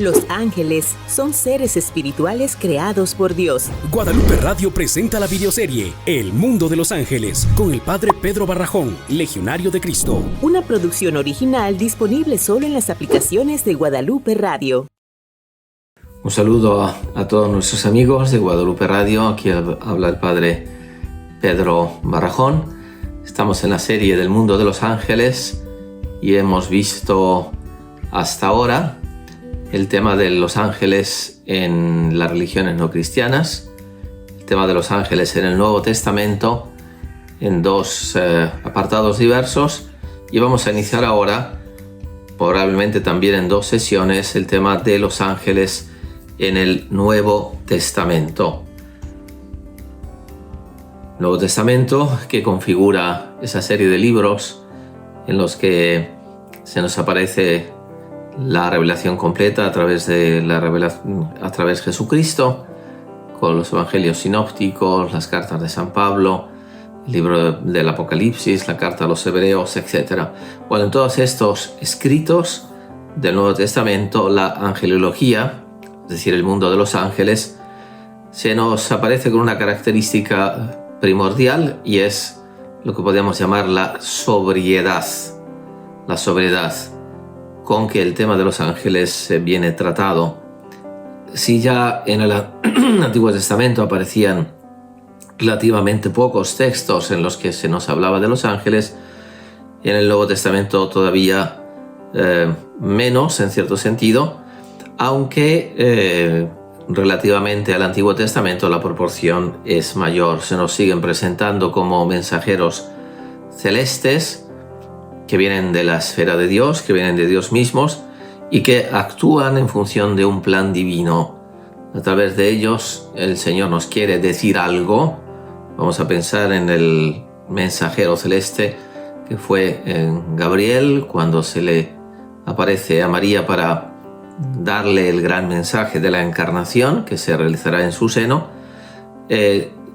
Los ángeles son seres espirituales creados por Dios. Guadalupe Radio presenta la videoserie El Mundo de los Ángeles con el Padre Pedro Barrajón, Legionario de Cristo. Una producción original disponible solo en las aplicaciones de Guadalupe Radio. Un saludo a todos nuestros amigos de Guadalupe Radio. Aquí habla el Padre Pedro Barrajón. Estamos en la serie del Mundo de los Ángeles y hemos visto hasta ahora el tema de los ángeles en las religiones no cristianas, el tema de los ángeles en el Nuevo Testamento, en dos apartados diversos, y vamos a iniciar ahora, probablemente también en dos sesiones, el tema de los ángeles en el Nuevo Testamento. Nuevo Testamento que configura esa serie de libros en los que se nos aparece la revelación completa a través de Jesucristo, con los evangelios sinópticos, las cartas de San Pablo, el libro del Apocalipsis, la carta a los hebreos, etc. Bueno, en todos estos escritos del Nuevo Testamento, la angelología, es decir, el mundo de los ángeles, se nos aparece con una característica primordial, y es lo que podemos llamar la sobriedad. La sobriedad con que el tema de los ángeles viene tratado. Si ya en el Antiguo Testamento aparecían relativamente pocos textos en los que se nos hablaba de los ángeles, en el Nuevo Testamento todavía menos, en cierto sentido, aunque relativamente al Antiguo Testamento la proporción es mayor. Se nos siguen presentando como mensajeros celestes que vienen de la esfera de Dios, que vienen de Dios mismos y que actúan en función de un plan divino. A través de ellos el Señor nos quiere decir algo. Vamos a pensar en el mensajero celeste que fue Gabriel, cuando se le aparece a María para darle el gran mensaje de la encarnación que se realizará en su seno.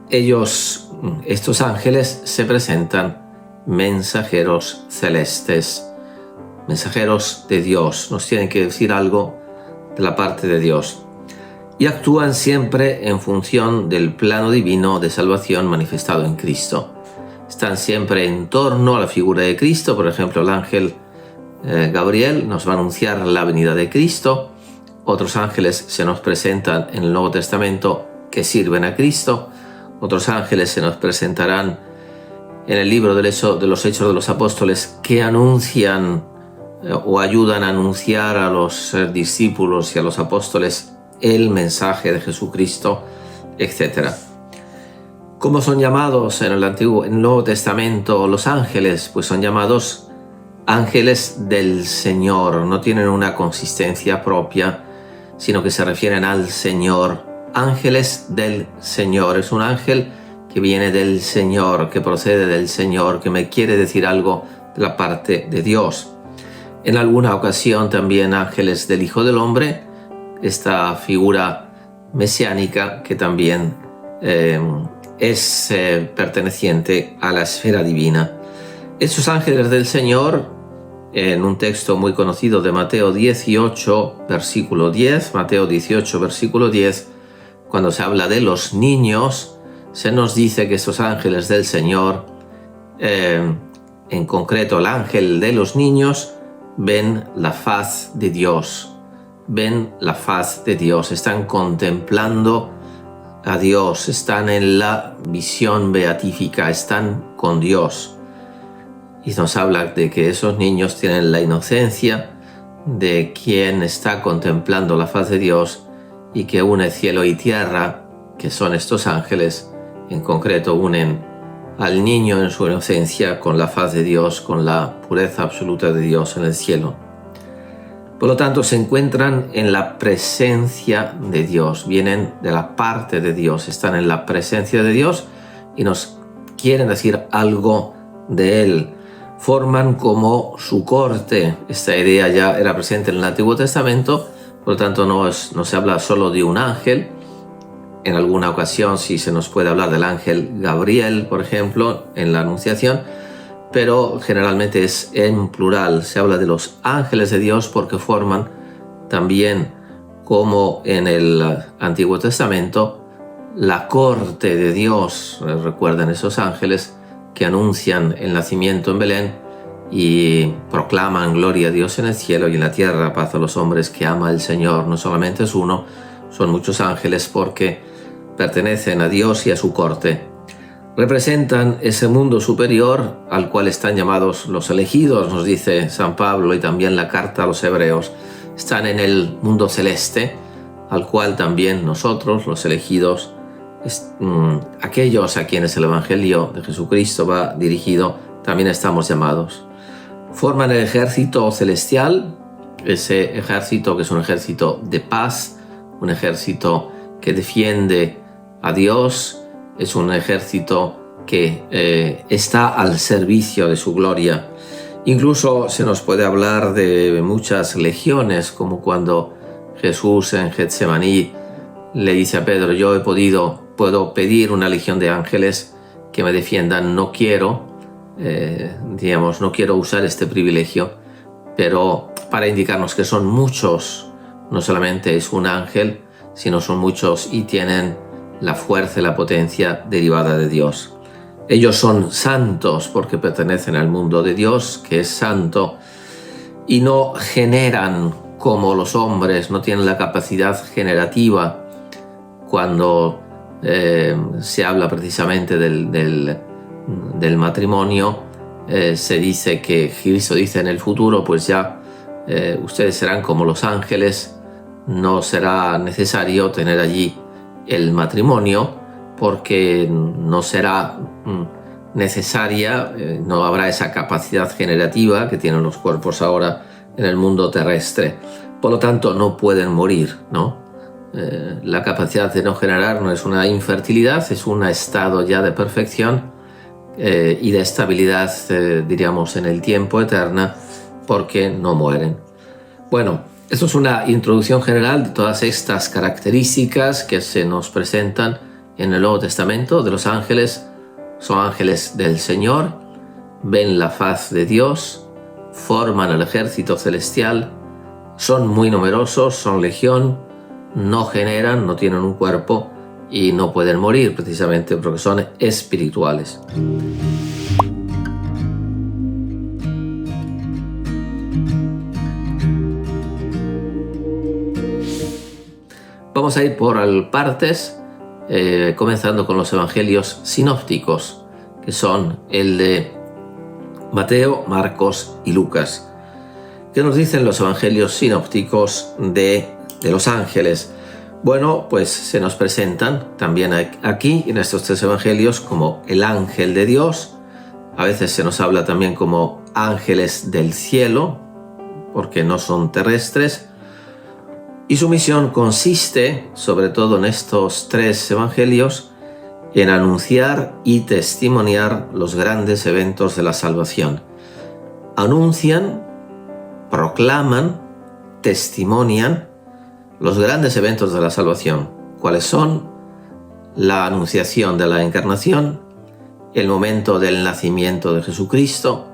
Estos ángeles se presentan mensajeros celestes, mensajeros de Dios, nos tienen que decir algo de la parte de Dios, y actúan siempre en función del plano divino de salvación manifestado en Cristo. Están siempre en torno a la figura de Cristo. Por ejemplo, el ángel Gabriel nos va a anunciar la venida de Cristo. Otros ángeles se nos presentan en el Nuevo Testamento que sirven a Cristo. Otros ángeles se nos presentarán en el libro de los Hechos de los Apóstoles, que anuncian o ayudan a anunciar a los discípulos y a los apóstoles el mensaje de Jesucristo, etc. ¿Cómo son llamados en el Nuevo Testamento los ángeles? Pues son llamados ángeles del Señor. No tienen una consistencia propia, sino que se refieren al Señor. Ángeles del Señor. Es un ángel que viene del Señor, que procede del Señor, que me quiere decir algo de la parte de Dios. En alguna ocasión también ángeles del Hijo del Hombre, esta figura mesiánica que también es perteneciente a la esfera divina. Estos ángeles del Señor, en un texto muy conocido de Mateo 18, versículo 10, Mateo 18, versículo 10, cuando se habla de los niños, se nos dice que estos ángeles del Señor, en concreto el ángel de los niños, ven la faz de Dios. Ven la faz de Dios, están contemplando a Dios, están en la visión beatífica, están con Dios. Y nos habla de que esos niños tienen la inocencia de quien está contemplando la faz de Dios y que une cielo y tierra, que son estos ángeles. En concreto, unen al niño en su inocencia con la faz de Dios, con la pureza absoluta de Dios en el cielo. Por lo tanto, se encuentran en la presencia de Dios, vienen de la parte de Dios, están en la presencia de Dios y nos quieren decir algo de Él. Forman como su corte. Esta idea ya era presente en el Antiguo Testamento, por lo tanto no se habla solo de un ángel. En alguna ocasión sí se nos puede hablar del ángel Gabriel, por ejemplo, en la Anunciación, pero generalmente es en plural. Se habla de los ángeles de Dios porque forman también como en el Antiguo Testamento, la corte de Dios, recuerden esos ángeles que anuncian el nacimiento en Belén y proclaman gloria a Dios en el cielo y en la tierra, paz a los hombres que ama el Señor. No solamente es uno, son muchos ángeles porque pertenecen a Dios y a su corte. Representan ese mundo superior al cual están llamados los elegidos, nos dice San Pablo y también la carta a los hebreos. Están en el mundo celeste, al cual también nosotros, los elegidos, aquellos a quienes el Evangelio de Jesucristo va dirigido, también estamos llamados. Forman el ejército celestial, ese ejército que es un ejército de paz, un ejército que defiende a Dios, es un ejército que está al servicio de su gloria. Incluso se nos puede hablar de muchas legiones, como cuando Jesús en Getsemaní le dice a Pedro: yo puedo pedir una legión de ángeles que me defiendan. No quiero usar este privilegio, pero para indicarnos que son muchos, no solamente es un ángel, sino son muchos y tienen la fuerza y la potencia derivada de Dios. Ellos son santos porque pertenecen al mundo de Dios, que es santo, y no generan como los hombres, no tienen la capacidad generativa. Cuando se habla precisamente del matrimonio, se dice que Cristo dice en el futuro, pues ya ustedes serán como los ángeles, no será necesario tener allí el matrimonio porque no será necesaria, no habrá esa capacidad generativa que tienen los cuerpos ahora en el mundo terrestre. Por lo tanto, no pueden morir, ¿no? La capacidad de no generar no es una infertilidad, es un estado ya de perfección y de estabilidad, diríamos, en el tiempo eterna, porque no mueren. Bueno, esto es una introducción general de todas estas características que se nos presentan en el Nuevo Testamento de los ángeles. Son ángeles del Señor, ven la faz de Dios, forman el ejército celestial, son muy numerosos, son legión, no generan, no tienen un cuerpo y no pueden morir precisamente porque son espirituales. Vamos a ir por partes, comenzando con los evangelios sinópticos, que son el de Mateo, Marcos y Lucas. ¿Qué nos dicen los evangelios sinópticos de los ángeles? Bueno, pues se nos presentan también aquí en estos tres evangelios como el ángel de Dios. A veces se nos habla también como ángeles del cielo, porque no son terrestres. Y su misión consiste, sobre todo en estos tres evangelios, en anunciar y testimoniar los grandes eventos de la salvación. Anuncian, proclaman, testimonian los grandes eventos de la salvación. ¿Cuáles son? La anunciación de la encarnación, el momento del nacimiento de Jesucristo.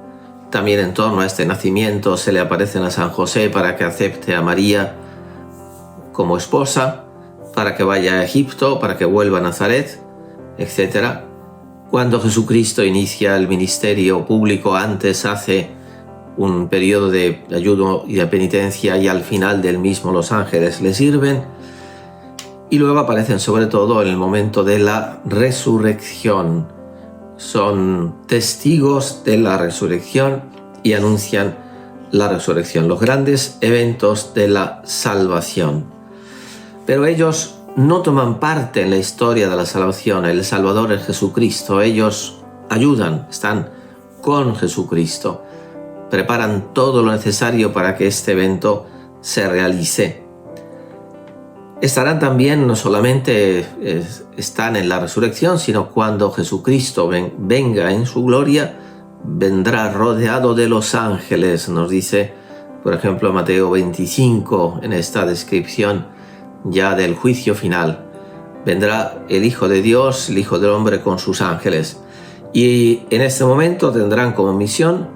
También en torno a este nacimiento se le aparecen a San José para que acepte a María como esposa, para que vaya a Egipto, para que vuelva a Nazaret, etc. Cuando Jesucristo inicia el ministerio público, antes hace un periodo de ayuno y de penitencia y al final del mismo los ángeles le sirven. Y luego aparecen sobre todo en el momento de la resurrección. Son testigos de la resurrección y anuncian la resurrección, los grandes eventos de la salvación. Pero ellos no toman parte en la historia de la salvación. El Salvador es Jesucristo. Ellos ayudan, están con Jesucristo. Preparan todo lo necesario para que este evento se realice. Estarán también, no solamente están en la resurrección, sino cuando Jesucristo venga en su gloria, vendrá rodeado de los ángeles. Nos dice, por ejemplo, Mateo 25, en esta descripción ya del juicio final. Vendrá el Hijo de Dios, el Hijo del Hombre con sus ángeles. Y en este momento tendrán como misión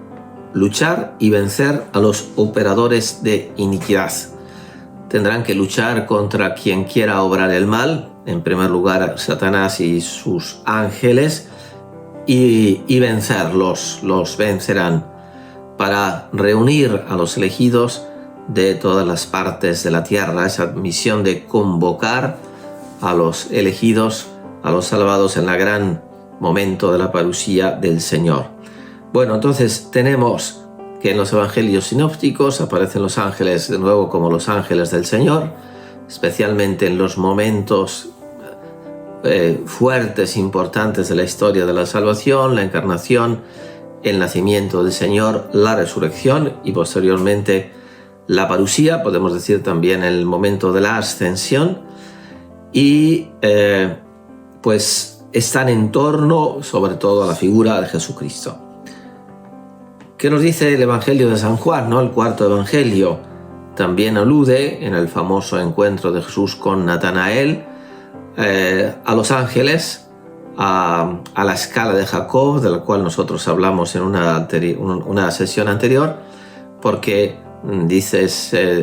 luchar y vencer a los operadores de iniquidad. tendrán que luchar contra quien quiera obrar el mal, en primer lugar Satanás y sus ángeles, y vencerlos, los vencerán, para reunir a los elegidos de todas las partes de la tierra, esa misión de convocar a los elegidos, a los salvados en el gran momento de la parusía del Señor. Bueno, entonces tenemos que en los evangelios sinópticos aparecen los ángeles de nuevo como los ángeles del Señor, especialmente en los momentos fuertes, importantes de la historia de la salvación, la encarnación, el nacimiento del Señor, la resurrección y posteriormente la parusía, podemos decir también el momento de la ascensión, y pues están en torno sobre todo a la figura de Jesucristo. ¿Qué nos dice el Evangelio de San Juan, ¿no? El cuarto Evangelio también alude en el famoso encuentro de Jesús con Natanael a los ángeles, a la escala de Jacob, de la cual nosotros hablamos en una sesión anterior, porque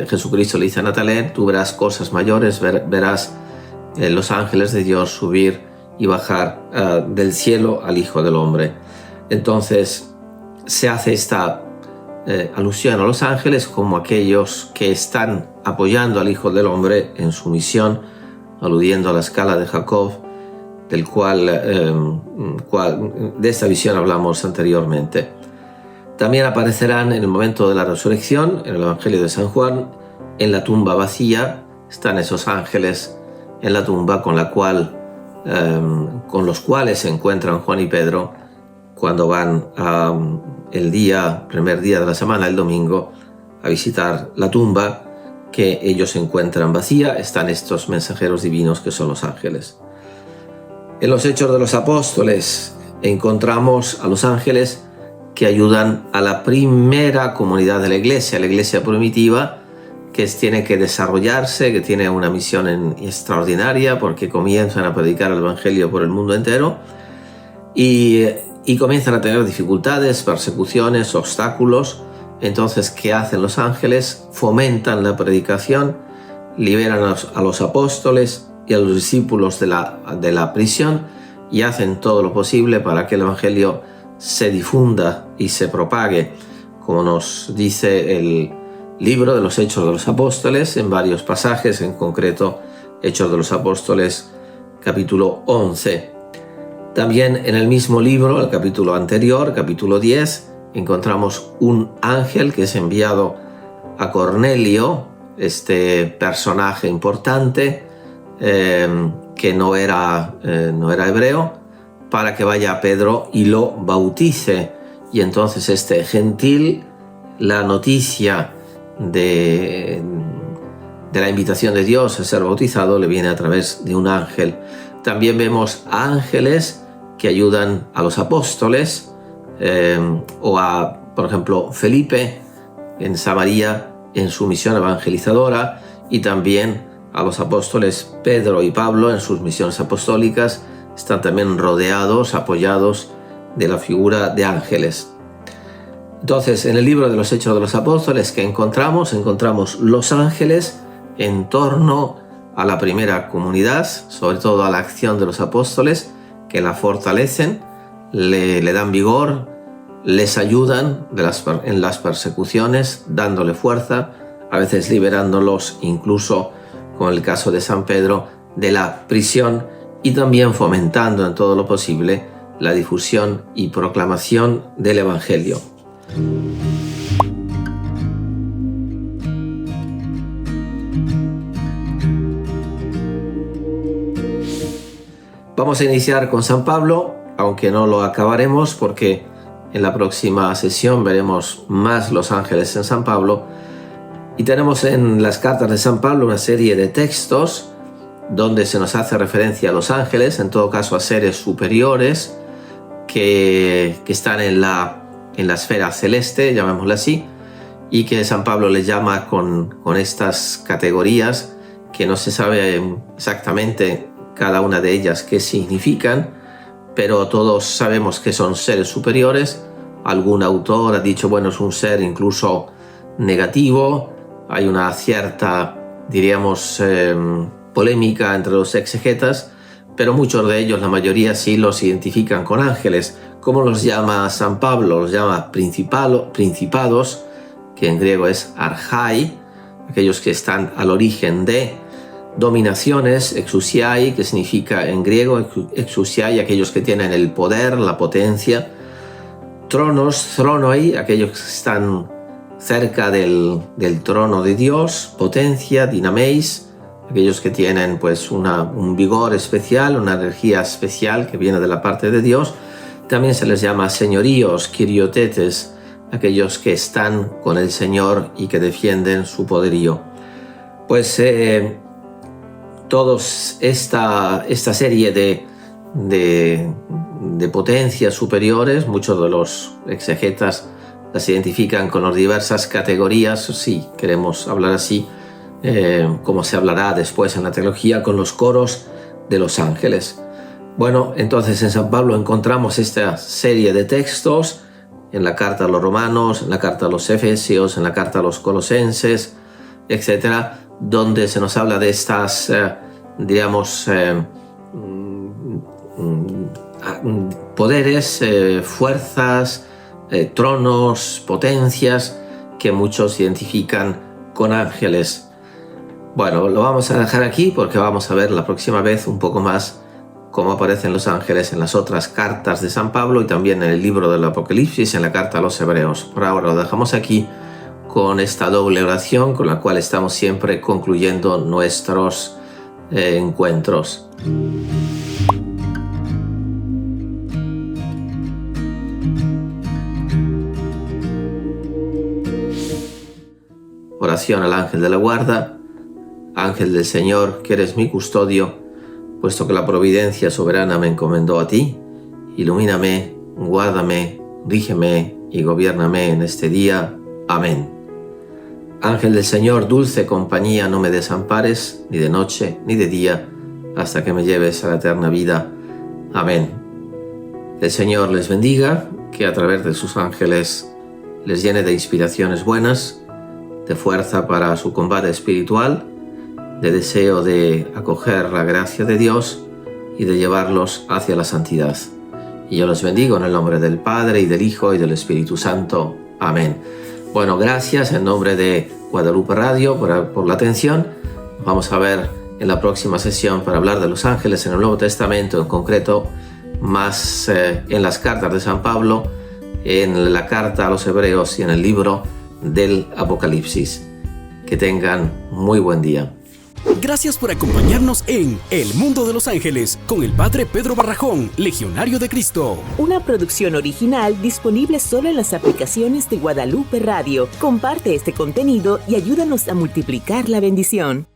Jesucristo le dice a Natanael: tú verás cosas mayores, verás los ángeles de Dios subir y bajar del cielo al Hijo del Hombre. Entonces se hace esta alusión a los ángeles como aquellos que están apoyando al Hijo del Hombre en su misión, aludiendo a la escala de Jacob, de esta visión hablamos anteriormente. También aparecerán en el momento de la resurrección, en el Evangelio de San Juan, en la tumba vacía, están esos ángeles en la tumba con los cuales se encuentran Juan y Pedro cuando van primer día de la semana, el domingo, a visitar la tumba que ellos encuentran vacía. Están estos mensajeros divinos que son los ángeles. En los Hechos de los Apóstoles encontramos a los ángeles que ayudan a la primera comunidad de la iglesia primitiva, que tiene que desarrollarse, que tiene una misión extraordinaria, porque comienzan a predicar el Evangelio por el mundo entero y comienzan a tener dificultades, persecuciones, obstáculos. Entonces, ¿qué hacen los ángeles? Fomentan la predicación, liberan a los apóstoles y a los discípulos de la prisión y hacen todo lo posible para que el Evangelio se difunda y se propague, como nos dice el libro de los Hechos de los Apóstoles en varios pasajes, en concreto Hechos de los Apóstoles capítulo 11. También en el mismo libro, el capítulo anterior, capítulo 10, encontramos un ángel que es enviado a Cornelio, este personaje importante que no era hebreo, para que vaya a Pedro y lo bautice. Y entonces este gentil, la noticia de la invitación de Dios a ser bautizado le viene a través de un ángel. También vemos ángeles que ayudan a los apóstoles, o por ejemplo, Felipe en Samaria en su misión evangelizadora, y también a los apóstoles Pedro y Pablo en sus misiones apostólicas. Están también rodeados, apoyados de la figura de ángeles. Entonces, en el libro de los Hechos de los Apóstoles que encontramos los ángeles en torno a la primera comunidad, sobre todo a la acción de los apóstoles, que la fortalecen, le dan vigor, les ayudan en las persecuciones, dándole fuerza, a veces liberándolos, incluso, como el caso de San Pedro, de la prisión, y también fomentando en todo lo posible la difusión y proclamación del Evangelio. Vamos a iniciar con San Pablo, aunque no lo acabaremos porque en la próxima sesión veremos más los ángeles en San Pablo. Y tenemos en las cartas de San Pablo una serie de textos donde se nos hace referencia a los ángeles, en todo caso a seres superiores que están en la esfera celeste, llamémosla así, y que San Pablo les llama con estas categorías que no se sabe exactamente cada una de ellas qué significan, pero todos sabemos que son seres superiores. Algún autor ha dicho, bueno, es un ser incluso negativo, hay una cierta diríamos, polémica entre los exegetas, pero muchos de ellos, la mayoría, sí los identifican con ángeles. ¿Cómo los llama San Pablo? Los llama principados, que en griego es archai, aquellos que están al origen de dominaciones, exousiai, que significa en griego exousiai, aquellos que tienen el poder, la potencia, tronos, thronoi, aquellos que están cerca del trono de Dios, potencia, dinameis, aquellos que tienen pues un vigor especial, una energía especial que viene de la parte de Dios. También se les llama señoríos, kiriotetes, aquellos que están con el Señor y que defienden su poderío. Pues todos esta serie de potencias superiores, muchos de los exegetas las identifican con las diversas categorías, si queremos hablar así, como se hablará después en la teología, con los coros de los ángeles. Bueno, entonces en San Pablo encontramos esta serie de textos en la carta a los romanos, en la carta a los efesios, en la carta a los colosenses, etcétera, donde se nos habla de estas, poderes, fuerzas, tronos, potencias que muchos identifican con ángeles. Bueno, lo vamos a dejar aquí porque vamos a ver la próxima vez un poco más cómo aparecen los ángeles en las otras cartas de San Pablo y también en el libro del Apocalipsis, en la carta a los Hebreos. Por ahora lo dejamos aquí con esta doble oración con la cual estamos siempre concluyendo nuestros encuentros. Oración al ángel de la guarda. Ángel del Señor, que eres mi custodio, puesto que la providencia soberana me encomendó a ti, ilumíname, guárdame, rígeme y gobiérname en este día. Amén. Ángel del Señor, dulce compañía, no me desampares, ni de noche ni de día, hasta que me lleves a la eterna vida. Amén. El Señor les bendiga, que a través de sus ángeles les llene de inspiraciones buenas, de fuerza para su combate espiritual, de deseo de acoger la gracia de Dios y de llevarlos hacia la santidad. Y yo los bendigo en el nombre del Padre, y del Hijo, y del Espíritu Santo. Amén. Bueno, gracias en nombre de Guadalupe Radio por la atención. Vamos a ver en la próxima sesión para hablar de los ángeles en el Nuevo Testamento, en concreto más en las cartas de San Pablo, en la carta a los Hebreos y en el libro del Apocalipsis. Que tengan muy buen día. Gracias por acompañarnos en El Mundo de los Ángeles con el Padre Pedro Barrajón, Legionario de Cristo. Una producción original disponible solo en las aplicaciones de Guadalupe Radio. Comparte este contenido y ayúdanos a multiplicar la bendición.